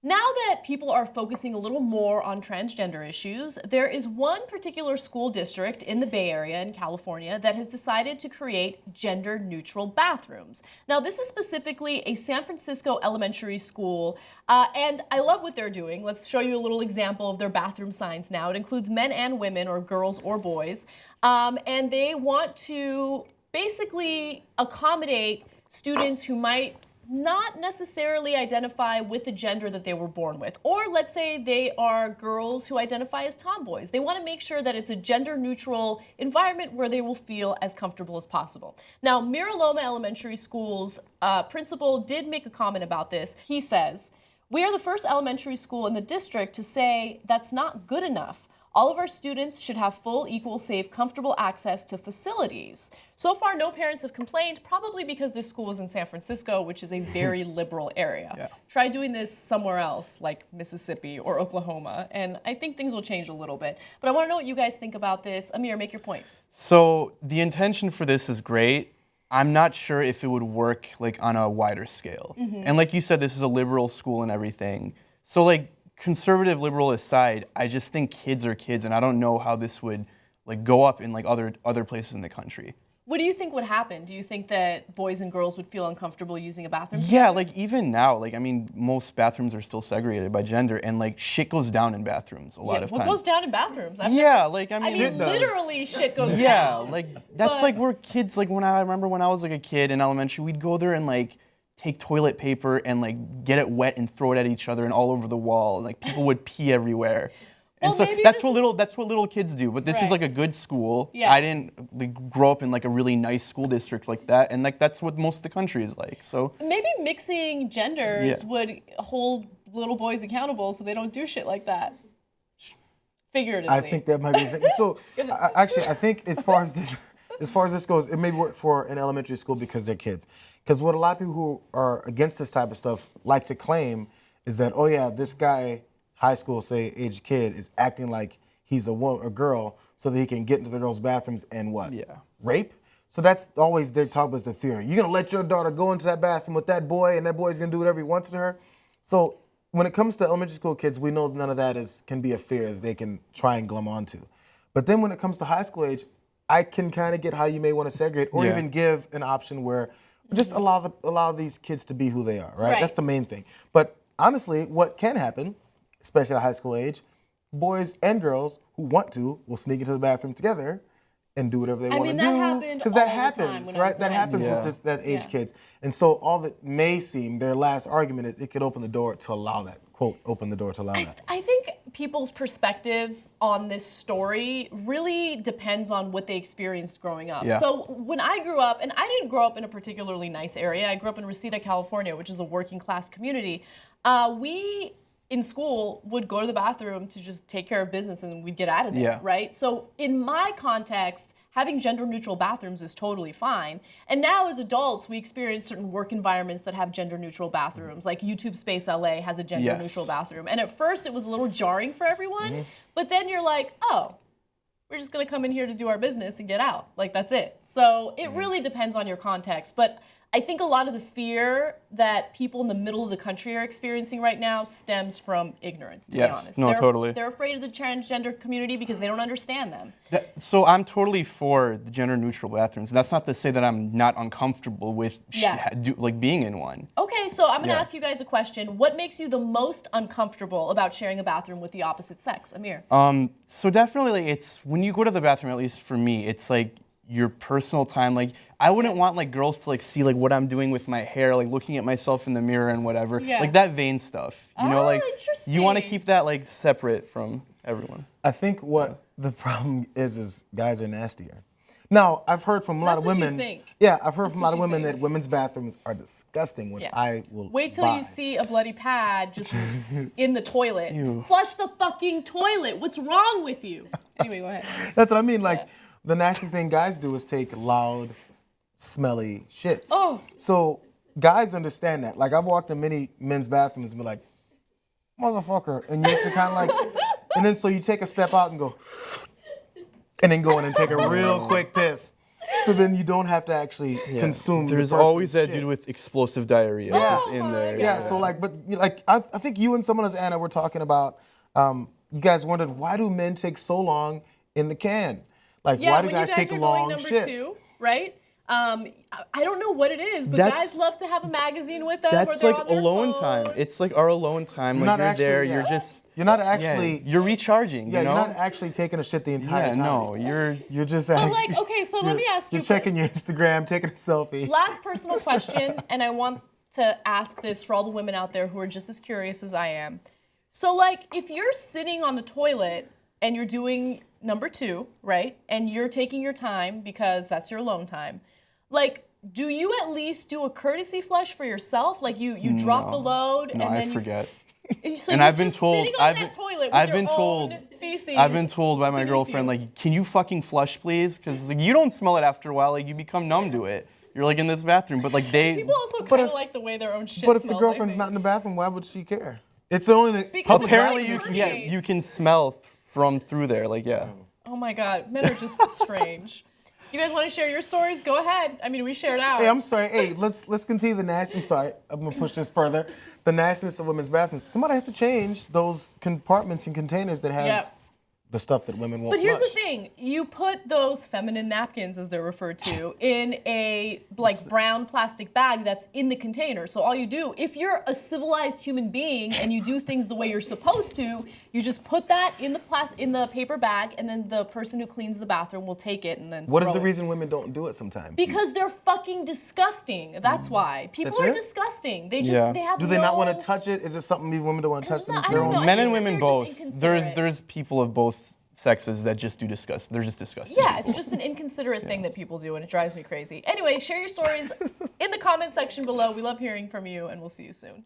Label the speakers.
Speaker 1: Now that people are focusing a little more on transgender issues, there is one particular school district in the Bay Area in California that has decided to create gender-neutral bathrooms. Now, this is specifically a San Francisco elementary school, and I love what they're doing. Let's show you a little example of their bathroom signs now. It includes men and women, or girls or boys, and they want to basically accommodate students who might not necessarily identify with the gender that they were born with. Or let's say they are girls who identify as tomboys. They want to make sure that it's a gender-neutral environment where they will feel as comfortable as possible. Now, Mira Loma Elementary School's principal did make a comment about this. He says, "We are the first elementary school in the district to say that's not good enough. All of our students should have full, equal, safe, comfortable access to facilities." So far, no parents have complained, probably because this school is in San Francisco, which is a very liberal area. Yeah. Try doing this somewhere else, like Mississippi or Oklahoma, and I think things will change a little bit. But I want to know what you guys think about this. Amir, make your point.
Speaker 2: So the intention for this is great. I'm not sure if it would work like on a wider scale. And like you said, this is a liberal school and everything. So like, conservative liberal aside, I just think kids are kids, and I don't know how this would like go up in like other places in the country.
Speaker 1: What do you think would happen? Do you think that boys and girls would feel uncomfortable using a bathroom?
Speaker 2: Yeah, like even now, like I mean, most bathrooms are still segregated by gender, and like shit goes down in bathrooms a lot of times.
Speaker 1: What goes down in bathrooms?
Speaker 2: Like
Speaker 1: I mean literally shit goes down.
Speaker 2: Yeah, like that's like where kids, like I remember when I was like a kid in elementary, we'd go there and like take toilet paper and like get it wet and throw it at each other and all over the wall. And, like people would pee everywhere. And
Speaker 1: well,
Speaker 2: so that's what little kids do. But this is like a good school. Yeah. I didn't like, grow up in like a really nice school district like that, and like that's what most of the country is like. So
Speaker 1: maybe mixing genders would hold little boys accountable so they don't do shit like that. Figuratively.
Speaker 3: I think that might be the thing. So actually, I think as far as this goes, it may work for an elementary school because they're kids. Because what a lot of people who are against this type of stuff like to claim is that, oh yeah, this guy, high school, say, age kid, is acting like he's a girl so that he can get into the girls' bathrooms and what? Yeah. Rape? So that's always their talk is the fear. You're going to let your daughter go into that bathroom with that boy, and that boy's going to do whatever he wants to her? So when it comes to elementary school kids, we know none of that can be a fear that they can try and glom onto. But then when it comes to high school age, I can kind of get how you may want to segregate or even give an option where just allow these kids to be who they are, right? That's the main thing. But honestly, what can happen, especially at high school age, boys and girls who want to will sneak into the bathroom together and do whatever they want to do. Because that happens, right? That happens with that age kids. And so all that may seem, their last argument is it could open the door to allow that, quote, open the door to allow that.
Speaker 1: I think people's perspective on this story really depends on what they experienced growing up. Yeah. So when I grew up, and I didn't grow up in a particularly nice area, I grew up in Reseda, California, which is a working class community. We, in school, would go to the bathroom to just take care of business and we'd get out of there, right? So in my context, having gender-neutral bathrooms is totally fine. And now as adults, we experience certain work environments that have gender-neutral bathrooms, like YouTube Space LA has a gender-neutral bathroom. And at first it was a little jarring for everyone, but then you're like, oh, we're just gonna come in here to do our business and get out. Like, that's it. So it really depends on your context. But I think a lot of the fear that people in the middle of the country are experiencing right now stems from ignorance, to be honest.
Speaker 2: No, totally.
Speaker 1: They're afraid of the transgender community because they don't understand them.
Speaker 2: So I'm totally for the gender-neutral bathrooms. That's not to say that I'm not uncomfortable with like being in one.
Speaker 1: Okay, so I'm going to ask you guys a question. What makes you the most uncomfortable about sharing a bathroom with the opposite sex? Amir?
Speaker 2: So definitely, it's when you go to the bathroom, at least for me, it's like your personal time. Like, I wouldn't want like girls to like see like what I'm doing with my hair, like looking at myself in the mirror and whatever. Like that vain stuff. You know, like you want to keep that like separate from everyone.
Speaker 3: I think what the problem is guys are nastier. Now, I've heard from a lot of women. Yeah, I've heard from a lot of women that women's bathrooms are disgusting, which I will
Speaker 1: wait till you see a bloody pad just in the toilet. Flush the fucking toilet. What's wrong with you? Anyway, go ahead.
Speaker 3: That's what I mean. Like the nasty thing guys do is take loud, smelly shits. Oh. So guys understand that. Like I've walked in many men's bathrooms and be like, motherfucker, and you have to kind of like, and then so you take a step out and go, and then go in and take a real quick piss. So then you don't have to actually consume.
Speaker 2: There's
Speaker 3: the person's
Speaker 2: always that
Speaker 3: shit.
Speaker 2: dude with explosive diarrhea just in there.
Speaker 3: Yeah, so like, but like, I think you and someone else, Anna, were talking about. You guys wondered, why do men take so long in the can? Like,
Speaker 1: Yeah,
Speaker 3: why do
Speaker 1: when
Speaker 3: guys
Speaker 1: you guys
Speaker 3: take
Speaker 1: are
Speaker 3: long
Speaker 1: going number
Speaker 3: shits?
Speaker 1: 2, right? I don't know what it is, but
Speaker 2: That's-
Speaker 1: guys love to have a magazine with them. or
Speaker 2: That's
Speaker 1: they're
Speaker 2: like
Speaker 1: on their
Speaker 2: alone
Speaker 1: phone.
Speaker 2: time. It's like our alone time.
Speaker 3: You're
Speaker 2: Like
Speaker 3: not
Speaker 2: you're
Speaker 3: actually.
Speaker 2: there.
Speaker 3: Yeah.
Speaker 2: You're just.
Speaker 3: You're not
Speaker 2: Yeah,
Speaker 3: actually.
Speaker 2: you're recharging.
Speaker 3: Yeah,
Speaker 2: you know.
Speaker 3: you're not actually taking a shit the entire
Speaker 2: Yeah,
Speaker 3: time.
Speaker 2: no, you're.
Speaker 3: You're just.
Speaker 1: But like, okay, so let me ask you.
Speaker 3: You're checking your Instagram, taking a selfie.
Speaker 1: Last personal question, and I want to ask this for all the women out there who are just as curious as I am. So, like, if you're sitting on the toilet and you're doing number 2, right, and you're taking your time because that's your alone time, like, do you at least do a courtesy flush for yourself? Like, you drop the load
Speaker 2: No,
Speaker 1: and then
Speaker 2: I forget.
Speaker 1: So
Speaker 2: And
Speaker 1: you're
Speaker 2: I've been
Speaker 1: just
Speaker 2: told.
Speaker 1: sitting on that toilet with
Speaker 2: I've
Speaker 1: your
Speaker 2: been told.
Speaker 1: own feces.
Speaker 2: I've been told by my
Speaker 1: beneath
Speaker 2: girlfriend,
Speaker 1: you.
Speaker 2: like, can you fucking flush, please? Because like, you don't smell it after a while. Like, you become numb to it. You're like in this bathroom, but like they.
Speaker 1: People also
Speaker 3: But
Speaker 1: kind of
Speaker 3: if-
Speaker 1: like the way their own shit
Speaker 3: But if the
Speaker 1: smells, I
Speaker 3: girlfriend's
Speaker 1: think.
Speaker 3: not in the bathroom, why would she care? It's only the
Speaker 1: Because
Speaker 3: public
Speaker 2: Apparently,
Speaker 1: Like
Speaker 2: you
Speaker 3: bathroom.
Speaker 2: can,
Speaker 1: permeates.
Speaker 2: you can smell from through there. Like, yeah.
Speaker 1: Oh my God, men are just strange. You guys want to share your stories? Go ahead. I mean, we shared ours.
Speaker 3: Hey, I'm sorry. Hey, let's continue the nasty. I'm sorry. I'm gonna push this further. The nastiness of women's bathrooms. Somebody has to change those compartments and containers that have
Speaker 1: Yep.
Speaker 3: the stuff that women won't.
Speaker 1: But here's
Speaker 3: flush.
Speaker 1: the thing: you put those feminine napkins, as they're referred to, in a like brown plastic bag that's in the container. So all you do, if you're a civilized human being and you do things the way you're supposed to, you just put that in the paper bag, and then the person who cleans the bathroom will take it and then.
Speaker 3: What is
Speaker 1: throw
Speaker 3: the
Speaker 1: it.
Speaker 3: reason women don't do it sometimes?
Speaker 1: Because they're fucking disgusting. That's why people
Speaker 3: That's
Speaker 1: are
Speaker 3: it?
Speaker 1: disgusting. They just
Speaker 2: Yeah.
Speaker 1: they have.
Speaker 3: Do they not
Speaker 1: no-
Speaker 3: want to touch it? Is it something these women don't want to touch?
Speaker 1: I
Speaker 3: their
Speaker 1: don't
Speaker 3: own
Speaker 1: know.
Speaker 3: shit?
Speaker 2: Men
Speaker 1: think
Speaker 2: and women
Speaker 1: they're just
Speaker 2: both.
Speaker 1: inconsiderate.
Speaker 2: There's people of both sexes that just do disgust. They're just disgusting.
Speaker 1: Yeah, it's just an inconsiderate thing that people do, and it drives me crazy. Anyway, share your stories in the comment section below. We love hearing from you, and we'll see you soon.